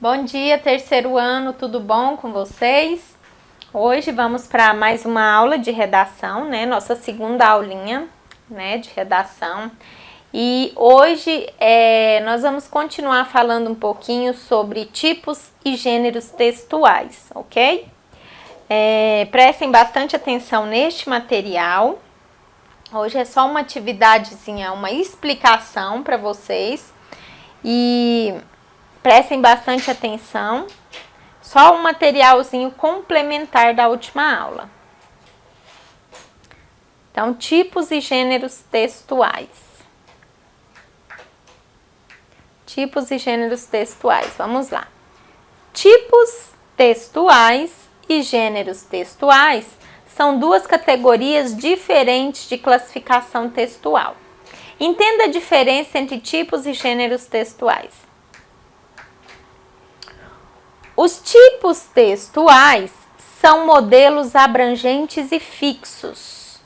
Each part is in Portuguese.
Bom dia, terceiro ano, tudo bom com vocês? Hoje vamos para mais uma aula de redação, né? Nossa segunda aulinha, né, de redação. E hoje nós vamos continuar falando um pouquinho sobre tipos e gêneros textuais, ok? Prestem bastante atenção neste material. Hoje é só uma atividadezinha, uma explicação para vocês. E prestem bastante atenção, só um materialzinho complementar da última aula. Então, tipos e gêneros textuais. Tipos e gêneros textuais, vamos lá. Tipos textuais e gêneros textuais são duas categorias diferentes de classificação textual. Entenda a diferença entre tipos e gêneros textuais. Os tipos textuais são modelos abrangentes e fixos,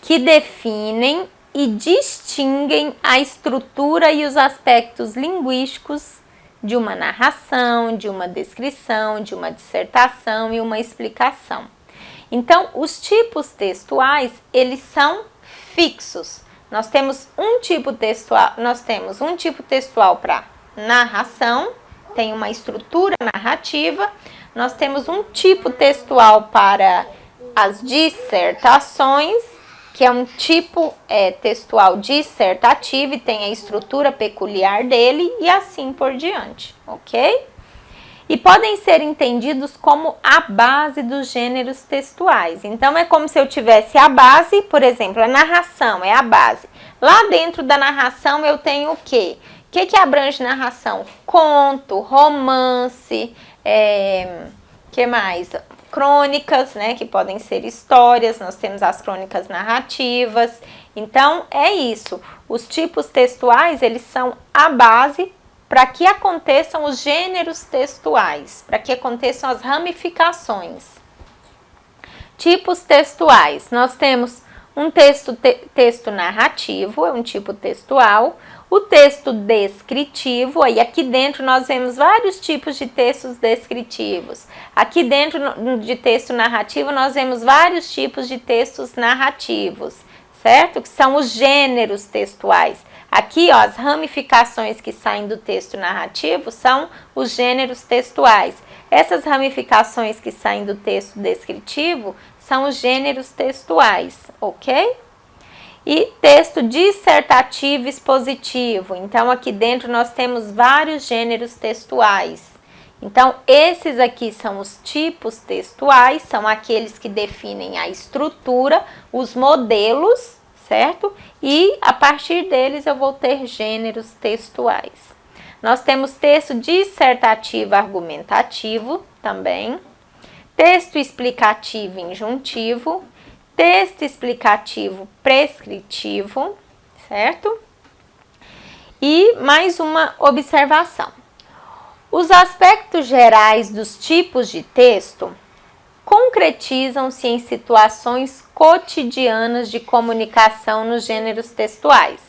que definem e distinguem a estrutura e os aspectos linguísticos de uma narração, de uma descrição, de uma dissertação e uma explicação. Então, os tipos textuais, eles são fixos. Nós temos um tipo textual para narração, tem uma estrutura narrativa. Nós temos um tipo textual para as dissertações, que é um tipo textual dissertativo e tem a estrutura peculiar dele e assim por diante, ok? E podem ser entendidos como a base dos gêneros textuais. Então, é como se eu tivesse a base, por exemplo, a narração é a base. Lá dentro da narração eu tenho o quê? O que abrange narração? Conto, romance, que mais? Crônicas, né, que podem ser histórias, nós temos as crônicas narrativas. Então, é isso. Os tipos textuais, eles são a base para que aconteçam os gêneros textuais, para que aconteçam as ramificações. Tipos textuais. Nós temos um texto narrativo, é um tipo textual. O texto descritivo, aí aqui dentro nós vemos vários tipos de textos descritivos. Aqui dentro de texto narrativo nós vemos vários tipos de textos narrativos, certo? Que são os gêneros textuais. Aqui, ó, as ramificações que saem do texto narrativo são os gêneros textuais. Essas ramificações que saem do texto descritivo são os gêneros textuais, ok? E texto dissertativo expositivo. Então, aqui dentro nós temos vários gêneros textuais. Então, esses aqui são os tipos textuais, são aqueles que definem a estrutura, os modelos, certo? E a partir deles eu vou ter gêneros textuais. Nós temos texto dissertativo argumentativo também, texto explicativo injuntivo, texto explicativo prescritivo, certo? E mais uma observação. Os aspectos gerais dos tipos de texto concretizam-se em situações cotidianas de comunicação nos gêneros textuais.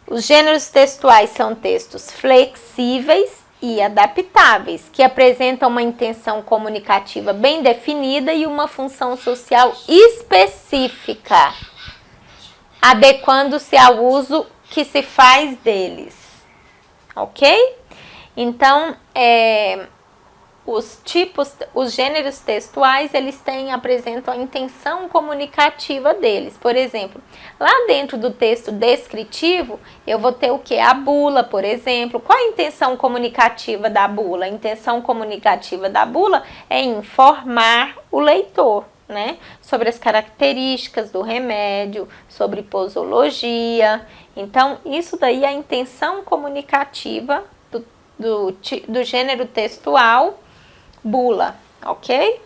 Os gêneros textuais são textos flexíveis e adaptáveis, que apresentam uma intenção comunicativa bem definida e uma função social específica, adequando-se ao uso que se faz deles, ok? Então, os gêneros textuais, eles apresentam a intenção comunicativa deles. Por exemplo, lá dentro do texto descritivo, eu vou ter o quê? A bula, por exemplo. Qual a intenção comunicativa da bula? A intenção comunicativa da bula é informar o leitor, né? Sobre as características do remédio, sobre posologia. Então, isso daí é a intenção comunicativa do gênero textual bula, ok?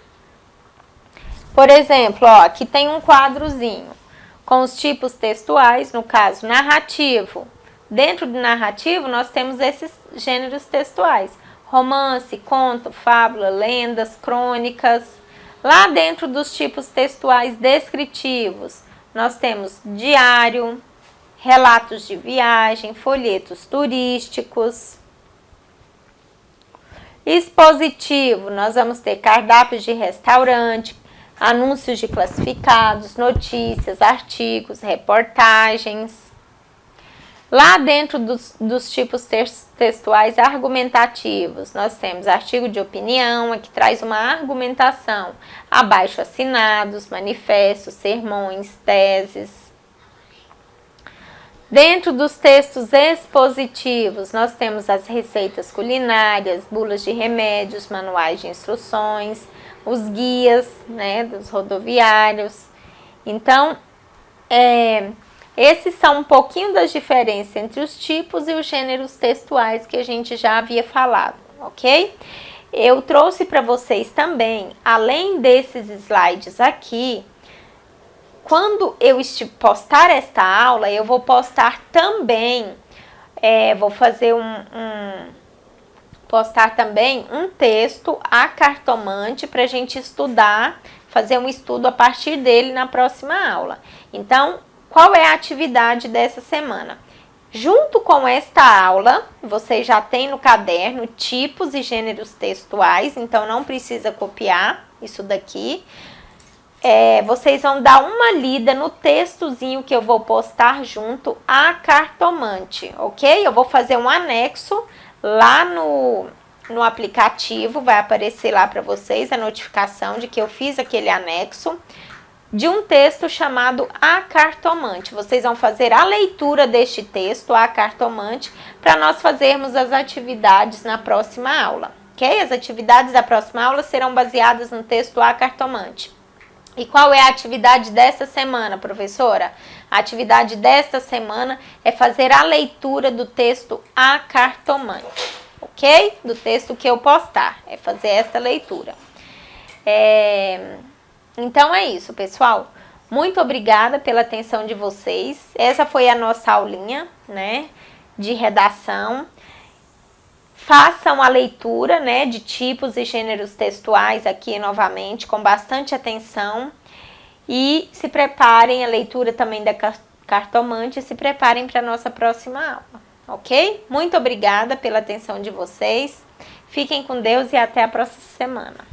Por exemplo, ó, aqui tem um quadrozinho com os tipos textuais, no caso narrativo. Dentro do narrativo nós temos esses gêneros textuais: romance, conto, fábula, lendas, crônicas. Lá dentro dos tipos textuais descritivos, nós temos diário, relatos de viagem, folhetos turísticos. Expositivo, nós vamos ter cardápios de restaurante, anúncios de classificados, notícias, artigos, reportagens. Lá dentro dos tipos textuais argumentativos, nós temos artigo de opinião, que traz uma argumentação, abaixo assinados, manifestos, sermões, teses. Dentro dos textos expositivos, nós temos as receitas culinárias, bulas de remédios, manuais de instruções, os guias, né, dos rodoviários. Então, esses são um pouquinho das diferenças entre os tipos e os gêneros textuais que a gente já havia falado, ok? Eu trouxe para vocês também, além desses slides aqui, quando eu postar esta aula, eu vou postar também, vou fazer postar também um texto a cartomante para a gente estudar, fazer um estudo a partir dele na próxima aula. Então, qual é a atividade dessa semana? Junto com esta aula, você já tem no caderno tipos e gêneros textuais, então não precisa copiar isso daqui. Vocês vão dar uma lida no textozinho que eu vou postar junto à cartomante, ok? Eu vou fazer um anexo lá no aplicativo, vai aparecer lá para vocês a notificação de que eu fiz aquele anexo de um texto chamado A Cartomante. Vocês vão fazer a leitura deste texto, A Cartomante, para nós fazermos as atividades na próxima aula, ok? As atividades da próxima aula serão baseadas no texto A Cartomante. E qual é a atividade desta semana, professora? A atividade desta semana é fazer a leitura do texto A Cartomante, ok? Do texto que eu postar, é fazer esta leitura. Então é isso, pessoal. Muito obrigada pela atenção de vocês. Essa foi a nossa aulinha, né, de redação. Façam a leitura, né, de tipos e gêneros textuais aqui novamente, com bastante atenção. E se preparem, a leitura também da cartomante, e se preparem para a nossa próxima aula, ok? Muito obrigada pela atenção de vocês. Fiquem com Deus e até a próxima semana.